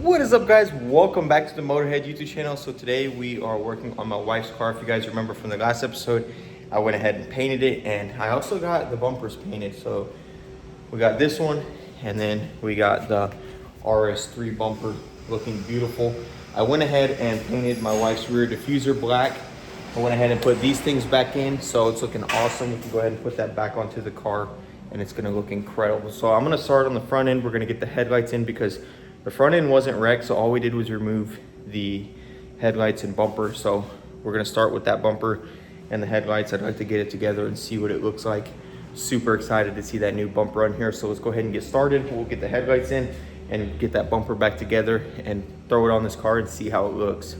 What is up, guys? Welcome back to the Motorhead YouTube channel. So today we are working on my wife's car. If you guys remember from the last episode, I went ahead and painted it, and I also got the bumpers painted. So we got this one, and then we got the RS3 bumper looking beautiful. I went ahead and painted my wife's rear diffuser black. I went ahead and put these things back in, so it's looking awesome. We can go ahead and put that back onto the car, and it's gonna look incredible. So I'm gonna start on the front end. We're gonna get the headlights in because the front end wasn't wrecked, so all we did was remove the headlights and bumper. So we're gonna start with that bumper and the headlights. I'd like to get it together and see what it looks like. Super excited to see that new bumper on here. So let's go ahead and get started. We'll get the headlights in and get that bumper back together and throw it on this car and see how it looks.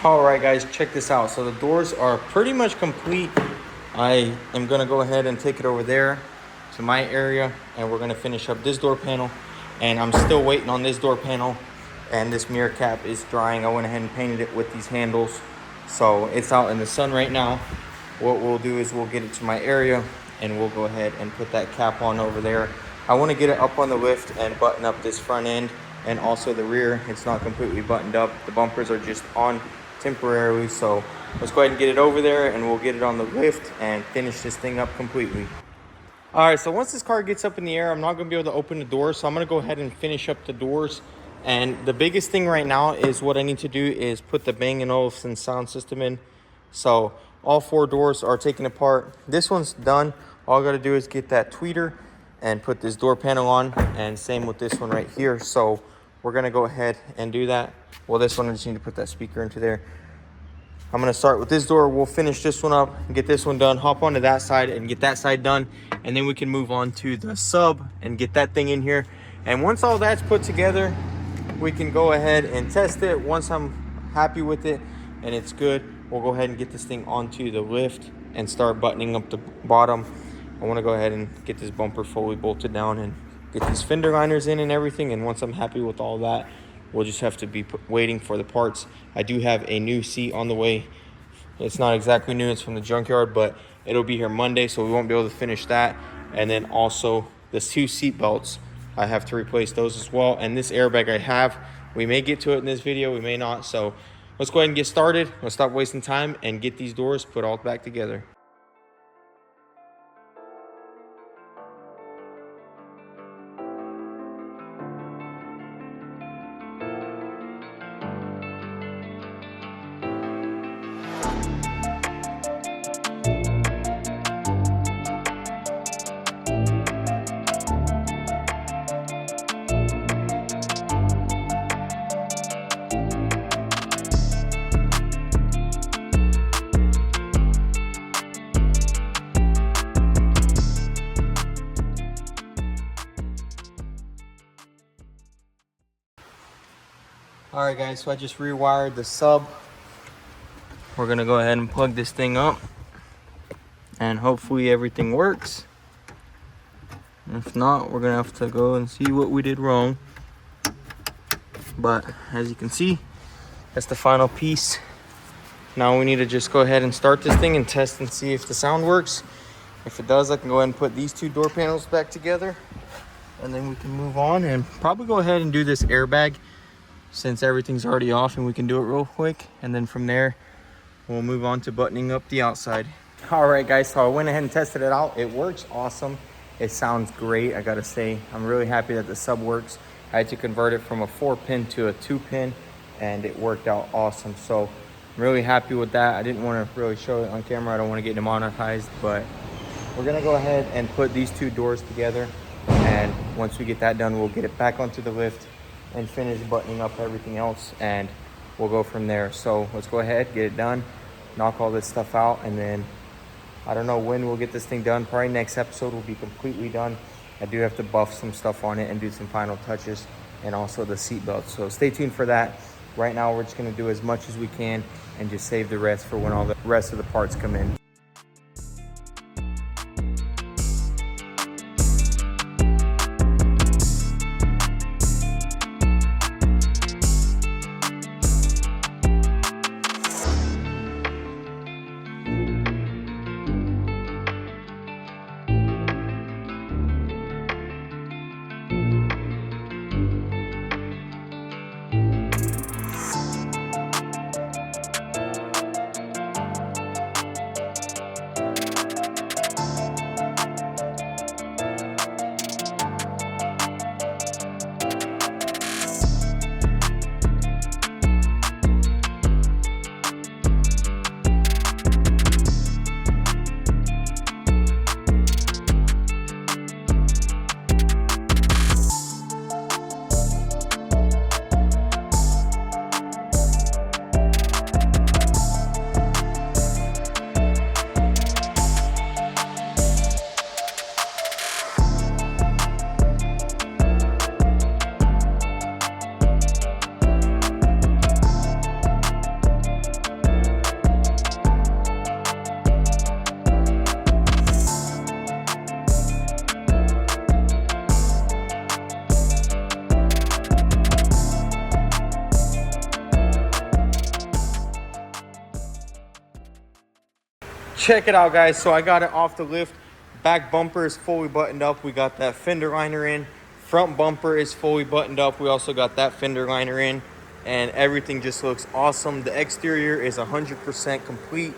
All right, guys, check this out. So the doors are pretty much complete. I am gonna go ahead and take it over there to my area, and we're gonna finish up this door panel. And I'm still waiting on this door panel, and this mirror cap is drying. I went ahead and painted it with these handles. So it's out in the sun right now. What we'll do is we'll get it to my area, and we'll go ahead and put that cap on over there. I wanna get it up on the lift and button up this front end and also the rear. It's not completely buttoned up. The bumpers are just on temporarily, so let's go ahead and get it over there, and we'll get it on the lift and finish this thing up completely. All right, so once this car gets up in the air, I'm not gonna be able to open the doors, so I'm gonna go ahead and finish up the doors. And the biggest thing right now is what I need to do is put the Bang & Olufsen sound system in. So all 4 doors are taken apart. This one's done. All I gotta do is get that tweeter and put this door panel on, and same with this one right here. So we're gonna go ahead and do that. Well, this one I just need to put that speaker into there. I'm gonna start with this door. We'll finish this one up and get this one done, hop onto that side and get that side done, and then we can move on to the sub and get that thing in here. And once all that's put together, we can go ahead and test it. Once I'm happy with it and it's good, we'll go ahead and get this thing onto the lift and start buttoning up the bottom. I want to go ahead and get this bumper fully bolted down and get these fender liners in and everything. And once I'm happy with all that, We'll just have to be waiting for the parts. I do have a new seat on the way. It's not exactly new, it's from the junkyard, but it'll be here Monday, so we won't be able to finish that. And then also the 2 seat belts, I have to replace those as well. And this airbag I have, we may get to it in this video, we may not. So let's go ahead and get started. Let's stop wasting time and get these doors put all back together. All right guys, so I just rewired the sub. We're gonna go ahead and plug this thing up and hopefully everything works. If not, we're gonna have to go and see what we did wrong. But as you can see, that's the final piece. Now we need to just go ahead and start this thing and test and see if the sound works. If it does, I can go ahead and put these 2 door panels back together, and then we can move on and probably go ahead and do this airbag, since everything's already off, and we can do it real quick. And then from there, we'll move on to buttoning up the outside. All right guys, so I went ahead and tested it out. It works awesome. It sounds great, I gotta say. I'm really happy that the sub works. I had to convert it from a 4-pin to a 2-pin, and it worked out awesome. So I'm really happy with that. I didn't want to really show it on camera. I don't want to get demonetized, but we're gonna go ahead and put these 2 doors together. And once we get that done, we'll get it back onto the lift and finish buttoning up everything else, and we'll go from there. So let's go ahead, get it done, knock all this stuff out, and then I don't know when we'll get this thing done. Probably next episode will be completely done. I do have to buff some stuff on it and do some final touches, and also the seat belts. So stay tuned for that. Right now we're just gonna do as much as we can and just save the rest for when all the rest of the parts come in. Check it out guys, so I got it off the lift. Back bumper is fully buttoned up. We got that fender liner in. Front bumper is fully buttoned up. We also got that fender liner in, and everything just looks awesome. The exterior is 100% complete.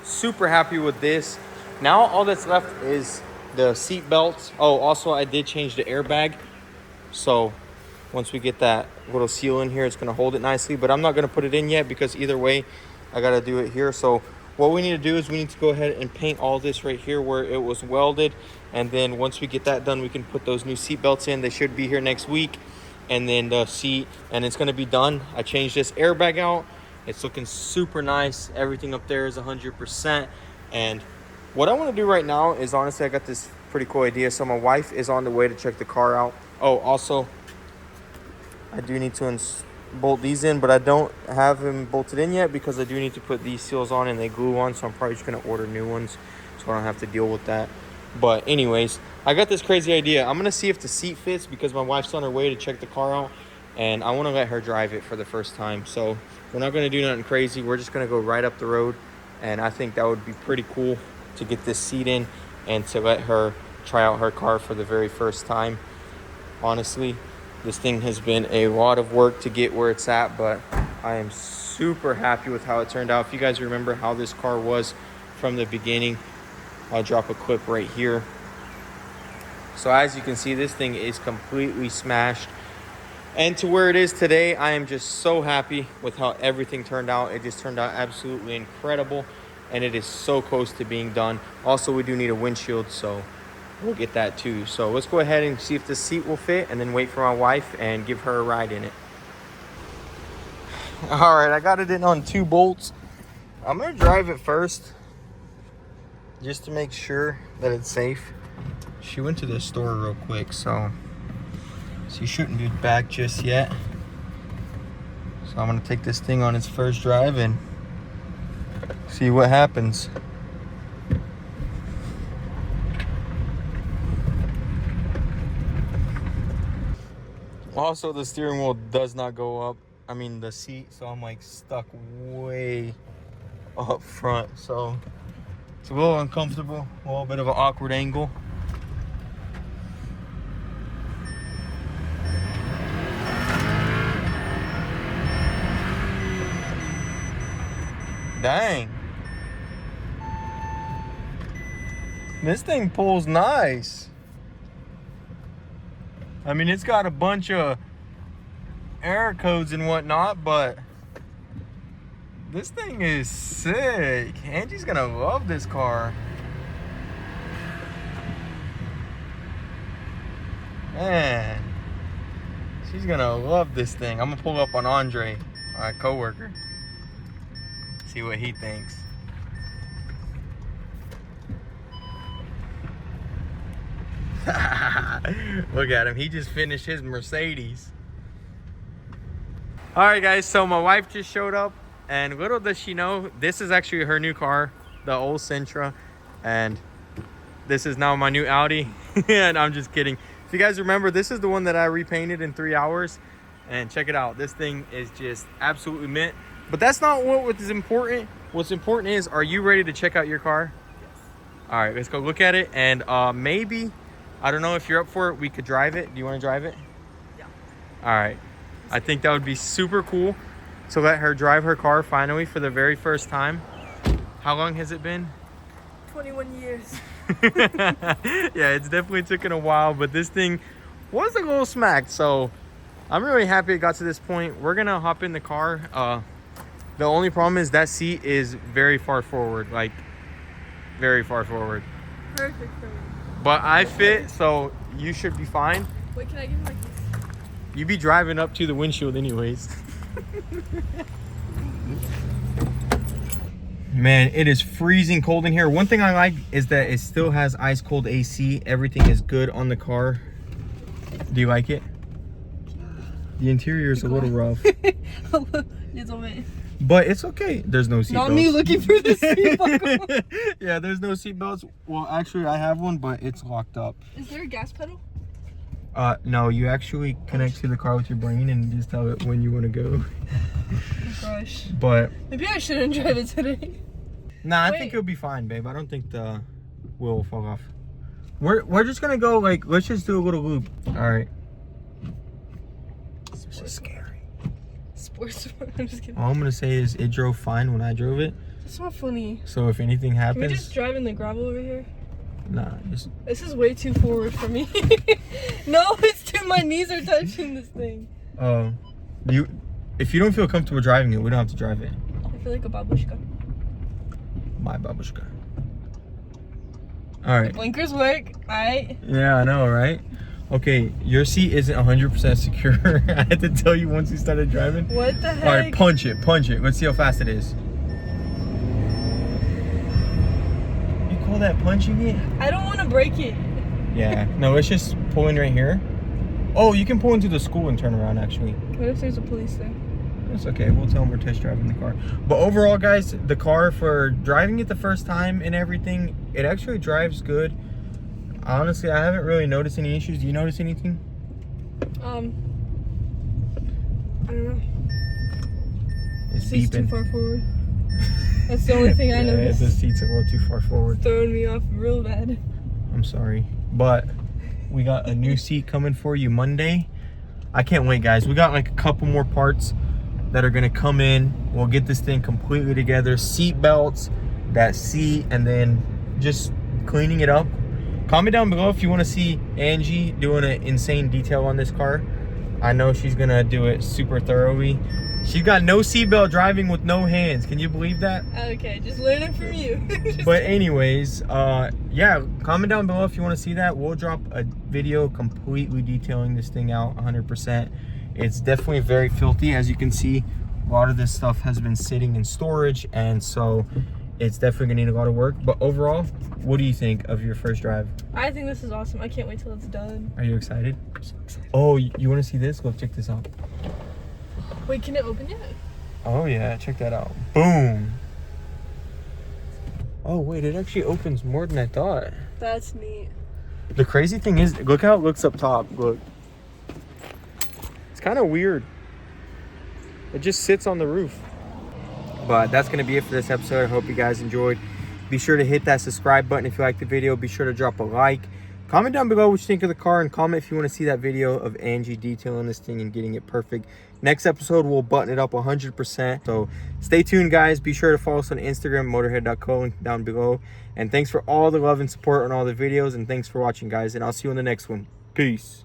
Super happy with this. Now all that's left is the seat belts. Oh, also I did change the airbag. So once we get that little seal in here, it's gonna hold it nicely, but I'm not gonna put it in yet because either way, I gotta do it here. So what we need to do is we need to go ahead and paint all this right here where it was welded. And then once we get that done, we can put those new seat belts in. They should be here next week. And then the seat, and it's gonna be done. I changed this airbag out. It's looking super nice. Everything up there is 100%. And what I wanna do right now is, honestly, I got this pretty cool idea. So my wife is on the way to check the car out. Oh, also, I do need to bolt these in, but I don't have them bolted in yet because I do need to put these seals on and they glue on. So I'm probably just gonna order new ones so I don't have to deal with that. But anyways, I got this crazy idea. I'm gonna see if the seat fits because my wife's on her way to check the car out, and I want to let her drive it for the first time. So we're not going to do nothing crazy. We're just going to go right up the road, and I think that would be pretty cool to get this seat in and to let her try out her car for the very first time. Honestly, this thing has been a lot of work to get where it's at, but I am super happy with how it turned out. If you guys remember how this car was from the beginning, I'll drop a clip right here. So as you can see, this thing is completely smashed. And to where it is today, I am just so happy with how everything turned out. It just turned out absolutely incredible, and it is so close to being done. Also, we do need a windshield, so we'll get that too. So let's go ahead and see if the seat will fit, and then wait for my wife and give her a ride in it. All right, I got it in on 2 bolts. I'm gonna drive it first, just to make sure that it's safe. She went to the store real quick, so she shouldn't be back just yet. So I'm gonna take this thing on its first drive and see what happens. Also, the steering wheel does not go up. I mean, the seat, so I'm like stuck way up front. So it's a little uncomfortable, a little bit of an awkward angle. Dang. This thing pulls nice. I mean, it's got a bunch of error codes and whatnot, but this thing is sick. Angie's gonna love this car. Man, she's gonna love this thing. I'm gonna pull up on Andre, my coworker, see what he thinks. Look at him, he just finished his Mercedes. All right guys, so my wife just showed up, and little does she know, this is actually her new car, the old Sentra, and this is now my new Audi. And I'm just kidding. If you guys remember, this is the one that I repainted in 3 hours, and check it out, this thing is just absolutely mint. But that's not what is important. What's important is, are you ready to check out your car? Yes. All right, let's go look at it, and maybe, I don't know if you're up for it, we could drive it. Do you want to drive it? Yeah. All right. I think that would be super cool to let her drive her car finally for the very first time. How long has it been? 21 years. Yeah, it's definitely taken a while, but this thing was a little smacked. So I'm really happy it got to this point. We're going to hop in the car. The only problem is that seat is very far forward, like very far forward. Perfect for me. But I fit, so you should be fine. Wait, can I give you my keys? You be driving up to the windshield anyways. Man, it is freezing cold in here. One thing I like is that it still has ice cold AC. Everything is good on the car. Do you like it? The interior is a little rough. But it's okay. There's no seatbelts. Not me looking for the seatbelt. Yeah, there's no seatbelts. Well, actually, I have one, but it's locked up. Is there a gas pedal? No, you actually connect to the car with your brain and just tell it when you want to go. Oh gosh. But maybe I shouldn't drive it today. Nah, I think it'll be fine, babe. I don't think the wheel will fall off. We're just gonna go, like, let's just do a little loop. All right. This is scary. Sports. I'm just kidding. All I'm gonna say is it drove fine when I drove it. That's not funny. So if anything happens, can we just drive in the gravel over here? Nah, just... This is way too forward for me. No, it's too. My knees are touching this thing. Oh, if you don't feel comfortable driving it, we don't have to drive it. I feel like a babushka. My babushka. All right. The blinkers work. Alright. Yeah, I know, right? Okay, your seat isn't 100% secure. I had to tell you once you started driving. What the heck? All right, punch it. Let's see how fast it is. You call that punching it? I don't want to break it. Yeah, no, it's just pulling right here. Oh, you can pull into the school and turn around, actually. What if there's a police there? It's okay, we'll tell them we're test driving the car. But overall, guys, the car, for driving it the first time and everything, it actually drives good. Honestly, I haven't really noticed any issues. Do you notice anything? I don't know. It's Seat's too beeping. far forward. That's the only thing I Yeah, noticed. the seat's a little too far forward. Throwing me off real bad. I'm sorry, but we got a new seat coming for you Monday. I can't wait, guys. We got like a couple more parts that are gonna come in. We'll get this thing completely together. Seat belts, that seat, and then just cleaning it up. Comment down below if you want to see Angie doing an insane detail on this car. I know she's gonna do it super thoroughly. She got no seatbelt driving with no hands. Can you believe that? Okay, just learning from you. But anyways, yeah, comment down below if you want to see that. We'll drop a video completely detailing this thing out 100%. It's definitely very filthy. As you can see, a lot of this stuff has been sitting in storage, and so it's definitely gonna need a lot of work. But overall, what do you think of your first drive? I think this is awesome. I can't wait till it's done. Are you excited? I'm so excited. Oh, you want to see this? Go check this out. Wait, can it open yet? Oh yeah, check that out. Boom. Oh wait, it actually opens more than I thought. That's neat. The crazy thing is, look how it looks up top. Look. It's kind of weird. It just sits on the roof. But that's going to be it for this episode. I hope you guys enjoyed. Be sure to hit that subscribe button if you like the video. Be sure to drop a like. Comment down below what you think of the car, and comment if you want to see that video of Angie detailing this thing and getting it perfect. Next episode, we'll button it up 100%. So stay tuned, guys. Be sure to follow us on Instagram, motorhead.co, link down below. And thanks for all the love and support on all the videos. And thanks for watching, guys. And I'll see you on the next one. Peace.